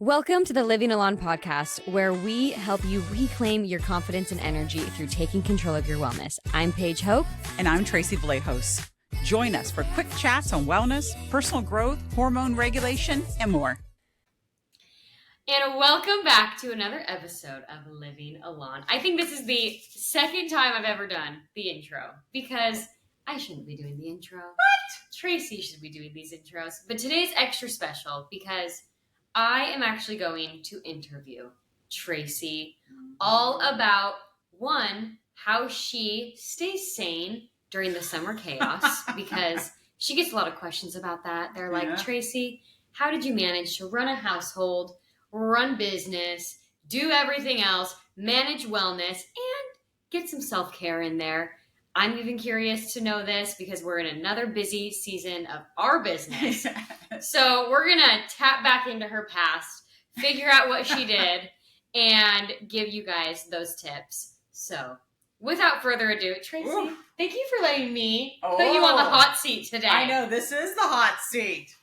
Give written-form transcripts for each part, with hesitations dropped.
Welcome to the Living Elan podcast, where we help you reclaim your confidence and energy through taking control of your wellness. I'm Paige Hope. And I'm Tracey Vlahos. Join us for quick chats on wellness, personal growth, hormone regulation, and more. And welcome back to another episode of Living Elan. I think this is the second time I've ever done the intro because I shouldn't be doing the intro. What? Tracey should be doing these intros. But today's extra special because I am actually going to interview Tracey all about, one, how she stays sane during the summer chaos, because she gets a lot of questions about that. They're like, Tracey, how did you manage to run a household, run business, do everything else, manage wellness, and get some self-care in there? I'm even curious to know this because we're in another busy season of our business. So we're going to tap back into her past, figure out what she did, and give you guys those tips. So without further ado, Tracey, thank you for letting me put you on the hot seat today. I know, this is the hot seat.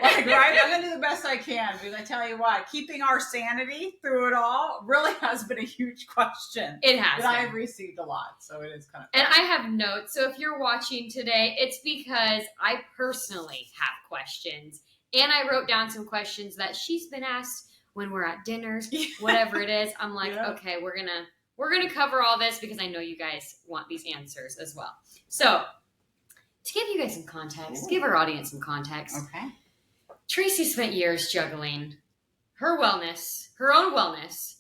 Right? I'm going to do the best I can because I tell you what, keeping our sanity through it all really has been a huge question. It has. That I've received a lot, so it is kind of fun. And I have notes, so if you're watching today, it's because I personally have questions. And I wrote down some questions that she's been asked when we're at dinners, whatever it is. I'm like, okay, we're gonna cover all this because I know you guys want these answers as well. So, to give you guys some context, give our audience some context. Okay. Tracey spent years juggling her wellness, her own wellness,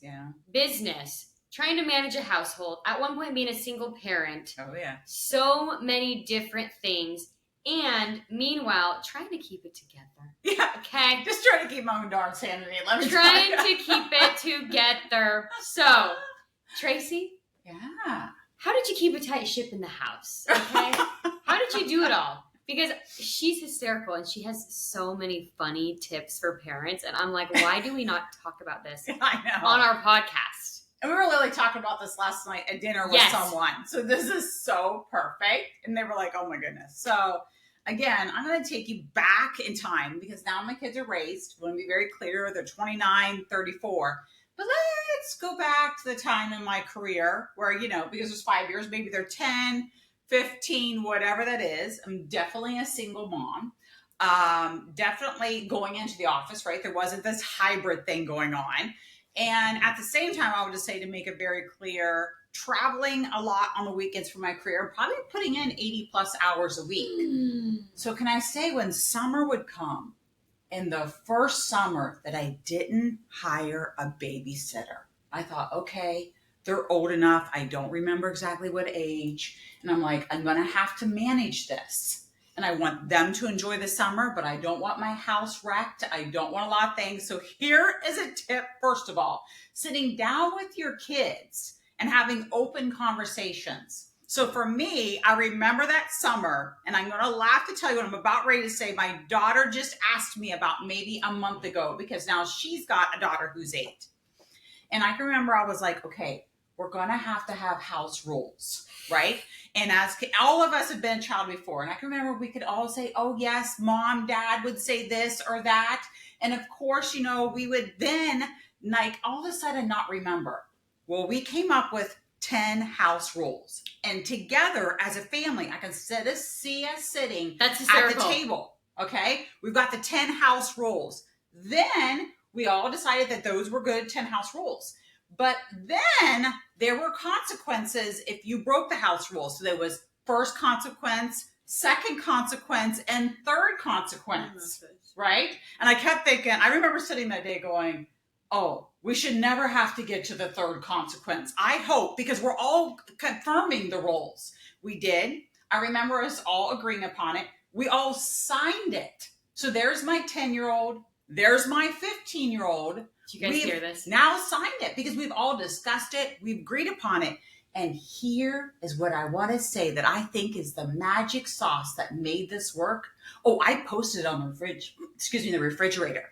business, trying to manage a household, at one point being a single parent. Oh, yeah. So many different things. And meanwhile, trying to keep it together. Yeah. Okay? Just trying to keep my own darn sanity. Trying to keep it together. So, Tracey? Yeah. How did you keep a tight ship in the house? Okay? How did you do it all? Because she's hysterical and she has so many funny tips for parents. And I'm like, why do we not talk about this on our podcast? And we were literally talking about this last night at dinner with someone. So this is so perfect. And they were like, oh my goodness. So again, I'm going to take you back in time because now my kids are raised. I want to be very clear. They're 29, 34. But let's go back to the time in my career where, because there's 5 years, maybe they're 10, 15, whatever that is. I'm definitely a single mom. Definitely going into the office, right? There wasn't this hybrid thing going on. And at the same time, I would just say, to make it very clear, traveling a lot on the weekends for my career, probably putting in 80 plus hours a week. So can I say, when summer would come, in the first summer that I didn't hire a babysitter, I thought, okay, they're old enough. I don't remember exactly what age. And I'm like, I'm going to have to manage this. And I want them to enjoy the summer, but I don't want my house wrecked. I don't want a lot of things. So here is a tip. First of all, sitting down with your kids and having open conversations. So for me, I remember that summer, and I'm going to laugh to tell you what I'm about ready to say. My daughter just asked me about maybe a month ago, because now she's got a daughter who's 8. And I can remember I was like, okay, we're going to have house rules, right? And as all of us have been a child before, and I can remember we could all say, oh yes, mom, dad would say this or that. And of course, we would then all of a sudden not remember. Well, we came up with 10 house rules. And together as a family, I can see us sitting at the table. Okay. We've got the 10 house rules. Then we all decided that those were good 10 house rules. But then there were consequences if you broke the house rules. So there was first consequence, second consequence, and third consequence. Right. And I kept thinking, I remember sitting that day going, oh, we should never have to get to the third consequence. I hope, because we're all confirming the roles. We did. I remember us all agreeing upon it. We all signed it. So there's my 10-year-old. There's my 15-year-old. Did you guys hear this? Now signed it because we've all discussed it. We've agreed upon it. And here is what I want to say that I think is the magic sauce that made this work. Oh, I posted it on the refrigerator.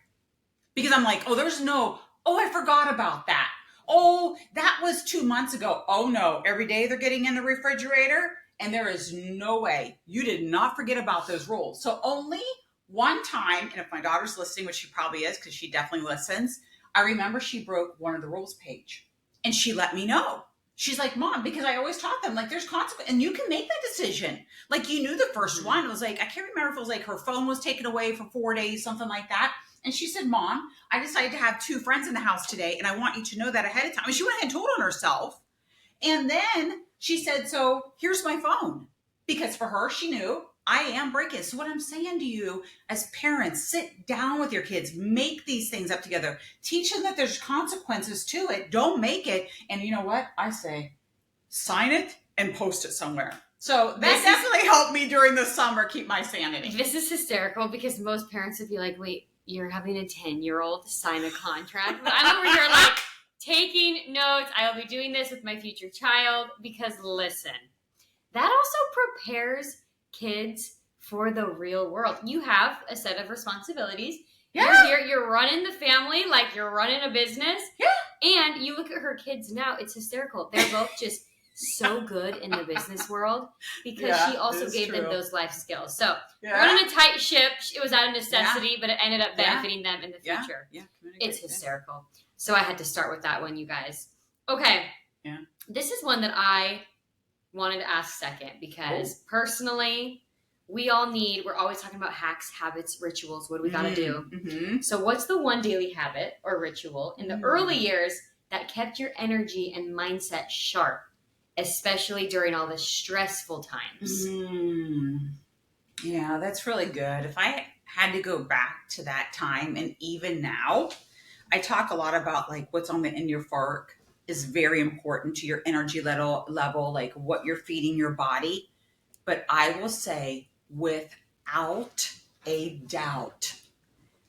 Because I'm like, I forgot about that. Oh, that was 2 months ago. Oh no, every day they're getting in the refrigerator, and there is no way you did not forget about those rules. So only one time, and if my daughter's listening, which she probably is because she definitely listens, I remember she broke one of the rules page and she let me know. She's like, Mom, because I always taught them, like, there's consequence and you can make that decision. Like, you knew the first one. It was like, I can't remember if it was like her phone was taken away for 4 days, something like that. And she said, Mom, I decided to have 2 friends in the house today and I want you to know that ahead of time. And she went ahead and told on herself. And then she said, so here's my phone. Because for her, she knew I am breaking. So what I'm saying to you as parents, sit down with your kids, make these things up together, teach them that there's consequences to it. Don't make it. And you know what? I say, sign it and post it somewhere. So that definitely helped me during the summer, keep my sanity. This is hysterical because most parents would be like, wait, you're having a 10-year-old sign a contract? But I'm over here like taking notes. I will be doing this with my future child because listen, that also prepares kids for the real world. You have a set of responsibilities. Yeah. You're running the family like you're running a business. Yeah. And you look at her kids now, it's hysterical. They're both just so good in the business world because she also gave them those life skills. So running a tight ship, it was out of necessity, but it ended up benefiting them in the future. Yeah. It's hysterical. So I had to start with that one, you guys. Okay. Yeah. This is one that I wanted to ask second because personally, we're always talking about hacks, habits, rituals. What do we got to do? Mm-hmm. So what's the one daily habit or ritual in the early years that kept your energy and mindset sharp, especially during all the stressful times? Yeah, that's really good. If I had to go back to that time and even now, I talk a lot about like what's in your fork is very important to your energy level, like what you're feeding your body. But I will say without a doubt,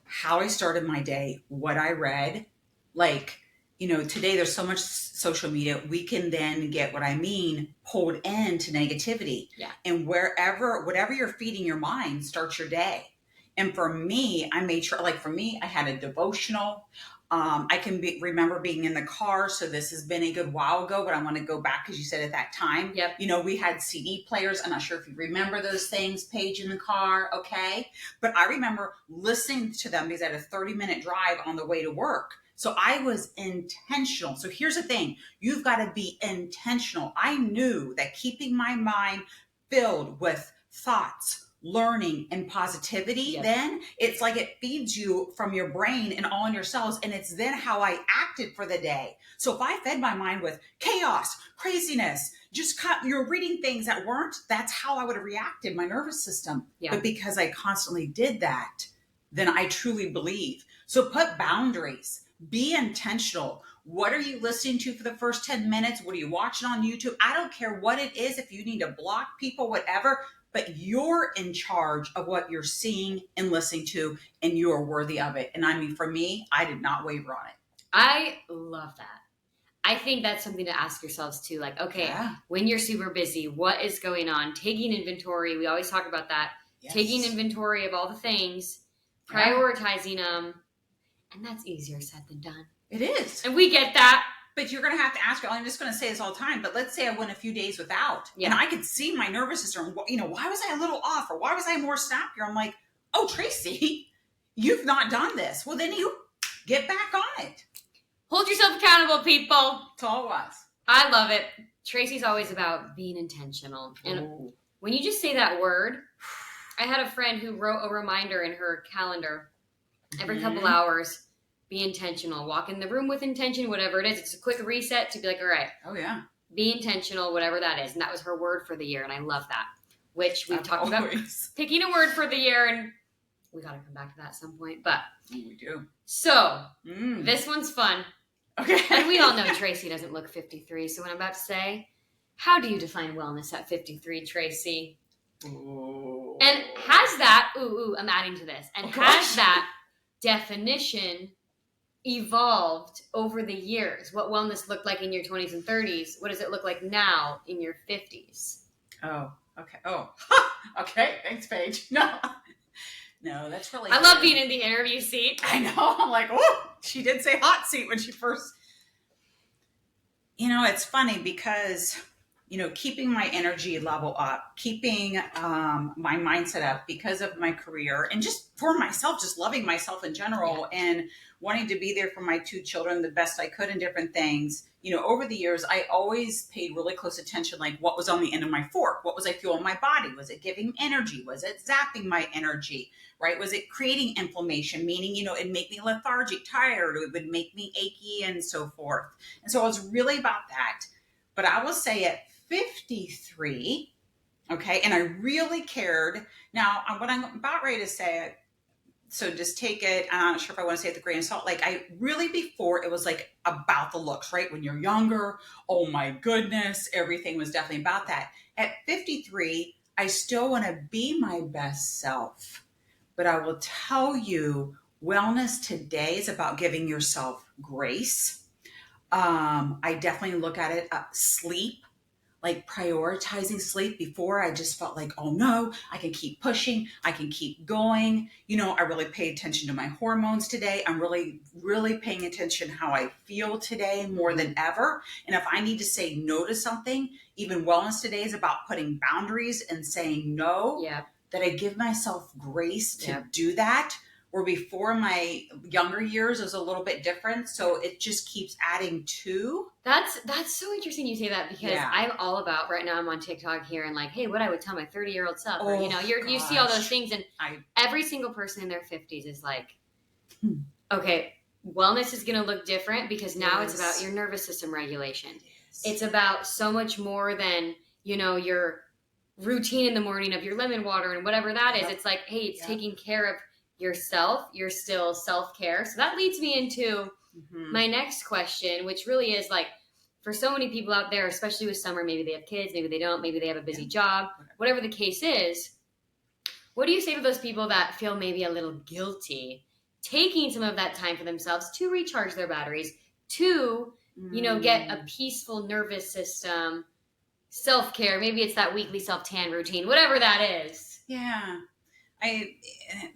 how I started my day, what I read, like, today there's so much social media, we can then get pulled into negativity. Yeah. And whatever you're feeding your mind starts your day. And for me, I made sure, like for me, I had a devotional. I can remember being in the car. So this has been a good while ago, but I want to go back because you said at that time, we had CD players. I'm not sure if you remember those things, Paige, in the car. Okay. But I remember listening to them because I had a 30-minute drive on the way to work. So I was intentional. So here's the thing. You've got to be intentional. I knew that keeping my mind filled with thoughts, learning, and positivity, then it's like it feeds you from your brain and all in your cells. And it's then how I acted for the day. So if I fed my mind with chaos, craziness, you're reading things that weren't, that's how I would have reacted, my nervous system. Yeah. But because I constantly did that, then I truly believe. So put boundaries, be intentional. What are you listening to for the first 10 minutes? What are you watching on YouTube? I don't care what it is. If you need to block people, whatever, but you're in charge of what you're seeing and listening to, and you're worthy of it. And I mean, for me, I did not waver on it. I love that. I think that's something to ask yourselves too. Like, okay, when you're super busy, what is going on? Taking inventory. We always talk about that. Yes. Taking inventory of all the things, prioritizing them. And that's easier said than done. It is. And we get that. But you're going to have to ask, I'm just going to say this all the time, but let's say I went a few days without and I could see my nervous system, why was I a little off or why was I more snappier? I'm like, oh, Tracey, you've not done this. Well, then you get back on it. Hold yourself accountable, people. That's all it was. I love it. Tracey's always about being intentional. And when you just say that word, I had a friend who wrote a reminder in her calendar every couple hours. Be intentional. Walk in the room with intention, whatever it is. It's a quick reset to be like, all right. Oh, yeah. Be intentional, whatever that is. And that was her word for the year. And I love that. Which we've talked about picking a word for the year. And we got to come back to that at some point. But we do. So this one's fun. Okay. And we all know Tracey doesn't look 53. So what I'm about to say, how do you define wellness at 53, Tracey? Ooh. And has that, I'm adding to this. And has that definition evolved over the years? What wellness looked like in your 20s and 30s? What does it look like now in your 50s? Oh, okay. Oh, okay. Thanks, Paige. No, that's really I love being in the interview seat. I know. I'm like, oh, she did say hot seat when she first. It's funny because keeping my energy level up, keeping my mindset up because of my career, and just for myself, just loving myself in general, and wanting to be there for my 2 children the best I could in different things. Over the years, I always paid really close attention, like what was on the end of my fork? What was I fueling my body? Was it giving energy? Was it zapping my energy? Right? Was it creating inflammation? Meaning, it'd make me lethargic, tired, it would make me achy, and so forth. And so I was really about that. But I will say at 53, okay, and I really cared. Now, what I'm about ready to say, so just take it, I'm not sure if I want to say it with a grain of salt. Like, I really, before, it was like about the looks, right? When you're younger, oh my goodness, everything was definitely about that. At 53, I still want to be my best self. But I will tell you, wellness today is about giving yourself grace. I definitely look at it, sleep, like prioritizing sleep. Before, I just felt like, oh no, I can keep pushing, I can keep going. I really pay attention to my hormones today. I'm really, really paying attention how I feel today more than ever. And if I need to say no to something, even wellness today is about putting boundaries and saying no. Yeah. That I give myself grace to do that. Where before, my younger years, was a little bit different. So it just keeps adding to. That's so interesting you say that, because I'm all about, right now I'm on TikTok here and like, hey, what I would tell my 30-year-old self. Or, you see all those things, and every single person in their 50s is like, okay, wellness is going to look different, because now it's about your nervous system regulation. It's about so much more than, your routine in the morning of your lemon water and whatever that is. It's like, hey, it's taking care of yourself. You're still self-care. So that leads me into my next question, which really is like, for so many people out there, especially with summer, maybe they have kids, maybe they don't, maybe they have a busy job, whatever the case is, what do you say to those people that feel maybe a little guilty taking some of that time for themselves to recharge their batteries, to, get a peaceful nervous system, self-care? Maybe it's that weekly self-tan routine, whatever that is. Yeah.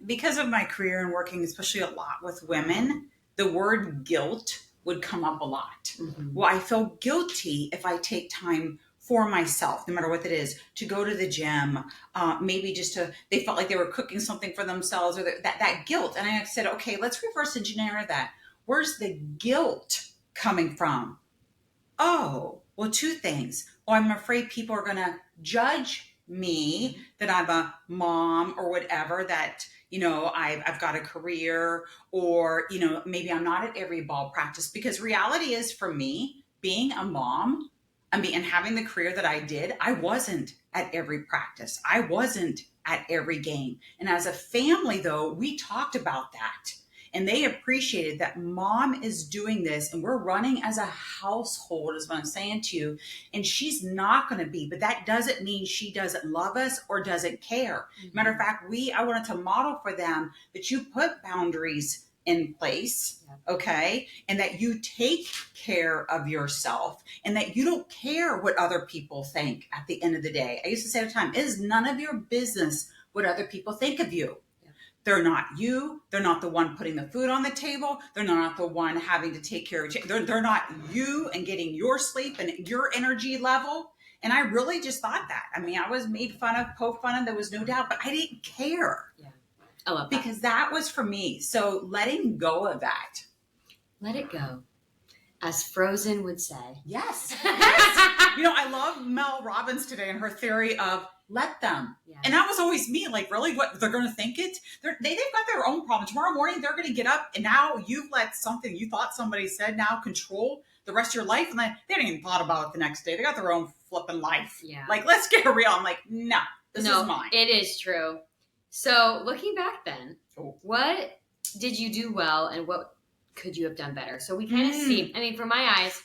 Because of my career and working especially a lot with women, the word guilt would come up a lot. Well, I feel guilty if I take time for myself, no matter what it is, to go to the gym, maybe just they felt like they were cooking something for themselves, or that guilt. And I said, okay, let's reverse engineer that. Where's the guilt coming from? Oh, well, 2 things. Oh, I'm afraid people are going to judge me, that I'm a mom or whatever, that, I've got a career, or, maybe I'm not at every ball practice. Because reality is, for me, being a mom, and having the career that I did, I wasn't at every practice. I wasn't at every game. And as a family, though, we talked about that. And they appreciated that mom is doing this, and we're running as a household, is what I'm saying to you. And she's not going to be, but that doesn't mean she doesn't love us or doesn't care. Matter of fact, I wanted to model for them that you put boundaries in place, okay? And that you take care of yourself, and that you don't care what other people think at the end of the day. I used to say all the time, it is none of your business what other people think of you. They're not you. They're not the one putting the food on the table. They're not the one having to take care of you. They're not you and getting your sleep and your energy level. And I really just thought that. I was made fun of, poked fun of, there was no doubt, but I didn't care. Yeah. I love that. Because that was for me. So letting go of that. Let it go. As Frozen would say. Yes. I love Mel Robbins today and her theory of let them. Yeah. And that was always me. Like, really, what they're going to think it? They've got their own problem. Tomorrow morning, they're going to get up, and now you've let something you thought somebody said now control the rest of your life. And they didn't even thought about it the next day. They got their own flipping life. Yeah. Like, let's get real. I'm like, no, this is mine. It is true. So looking back then, what did you do well, and what could you have done better? So we kind of see, from my eyes,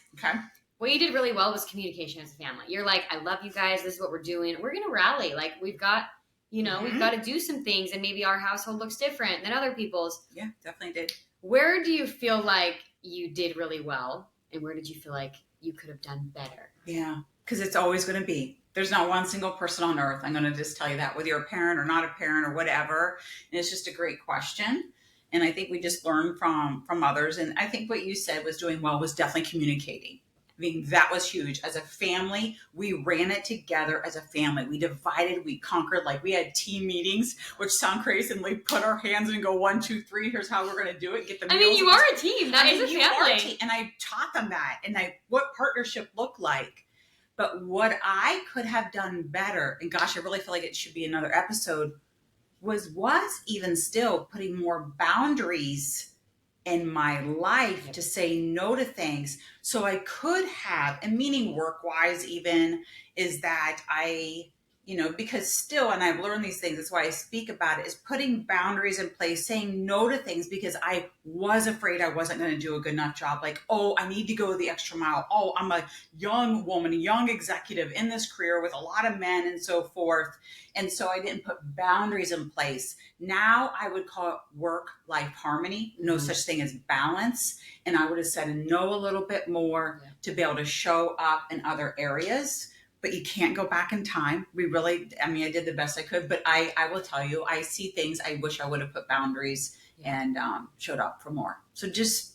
what you did really well was communication as a family. You're like, I love you guys. This is what we're doing. We're going to rally. Like, we've got, we've got to do some things, and maybe our household looks different than other people's. Yeah, definitely did. Where do you feel like you did really well, and where did you feel like you could have done better? Yeah, because it's always going to be. There's not one single person on earth. I'm going to just tell you that, whether you're a parent or not a parent or whatever. And it's just a great question. And I think we just learn from others. And I think what you said was doing well was definitely communicating. I mean, that was huge. As a family, we ran it together as a family. We divided, we conquered. Like, we had team meetings, which sound crazy, and we put our hands and go 1, 2, 3. Here's how we're going to do it. Get the meals. I mean, you are a team. That is a family. Are a team. And I taught them that, and what partnership looked like. But what I could have done better, and gosh, I really feel like it should be another episode, was even still putting more boundaries in my life to say no to things. So I could have, and meaning work-wise even, is that because still, and I've learned these things, that's why I speak about it, is putting boundaries in place, saying no to things because I was afraid I wasn't going to do a good enough job. Like, oh, I need to go the extra mile. Oh, I'm a young woman, a young executive in this career with a lot of men and so forth. And so I didn't put boundaries in place. Now I would call it work-life harmony, no such thing as balance. And I would have said no a little bit more to be able to show up in other areas. But you can't go back in time. I did the best I could, but I will tell you, I see things I wish I would have put boundaries and showed up for more. So just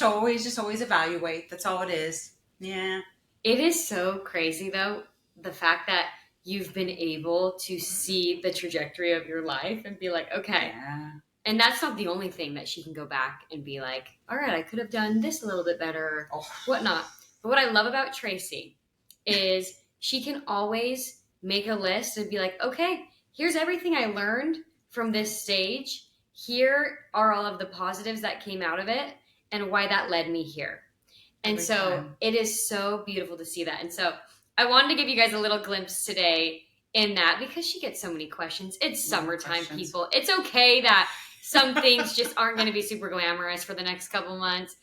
always evaluate. That's all it is. Yeah. It is so crazy though, the fact that you've been able to see the trajectory of your life and be like, okay. Yeah. And that's not the only thing that she can go back and be like, all right, I could have done this a little bit better, or whatnot. But what I love about Tracey is she can always make a list and be like, okay, here's everything I learned from this stage. Here are all of the positives that came out of it and why that led me here. And it is so beautiful to see that. And so I wanted to give you guys a little glimpse today in that because she gets so many questions. It's summertime, people. It's okay that some things just aren't going to be super glamorous for the next couple months.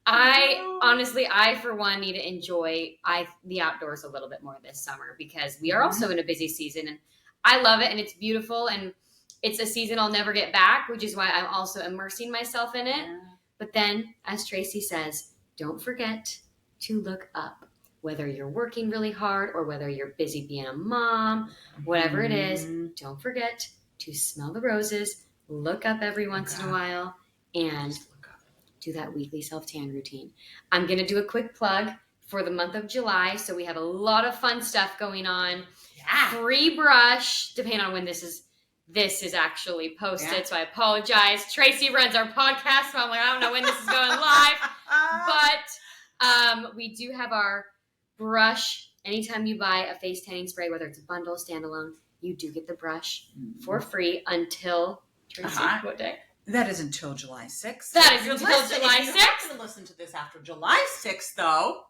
I for one need to enjoy the outdoors a little bit more this summer because we are also in a busy season and I love it and it's beautiful and it's a season I'll never get back, which is why I'm also immersing myself in it. Yeah. But then, as Tracey says, don't forget to look up. Whether you're working really hard or whether you're busy being a mom, whatever it is, don't forget to smell the roses, look up every once in a while, and do that weekly self-tan routine. I'm going to do a quick plug for the month of July. So we have a lot of fun stuff going on. Yeah. Free brush, depending on when this is actually posted. Yeah. So I apologize. Tracey runs our podcast, so I'm like, I don't know when this is going live. But we do have our brush. Anytime you buy a face tanning spray, whether it's a bundle, standalone, you do get the brush for free until, Tracey, what day? That is until July 6th. That is until July 6th. If you happen to listen to this after July 6th, though,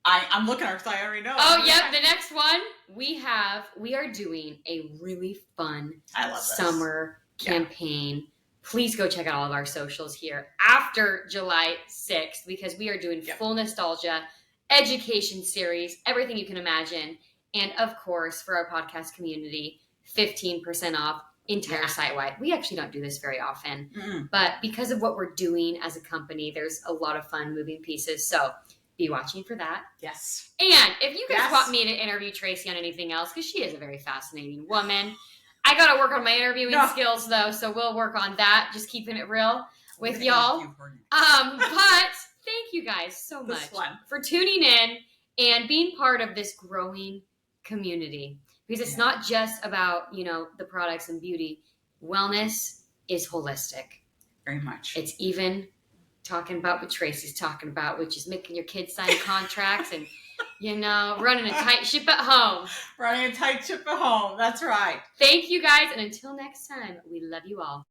I'm looking at her, I already know. Oh, yep. The next one we are doing a really fun summer campaign. Please go check out all of our socials here after July 6th because we are doing full nostalgia, education series, everything you can imagine. And of course, for our podcast community, 15% off. Entire site-wide. We actually don't do this very often, but because of what we're doing as a company, there's a lot of fun moving pieces. So be watching for that. Yes. And if you guys want me to interview Tracey on anything else, because she is a very fascinating woman, I got to work on my interviewing skills though, so we'll work on that. Just keeping it real with y'all. But thank you guys so much for tuning in and being part of this growing community. Because it's not just about, the products and beauty. Wellness is holistic. Very much. It's even talking about what Tracey's talking about, which is making your kids sign contracts and, running a tight ship at home. Running a tight ship at home. That's right. Thank you guys. And until next time, we love you all.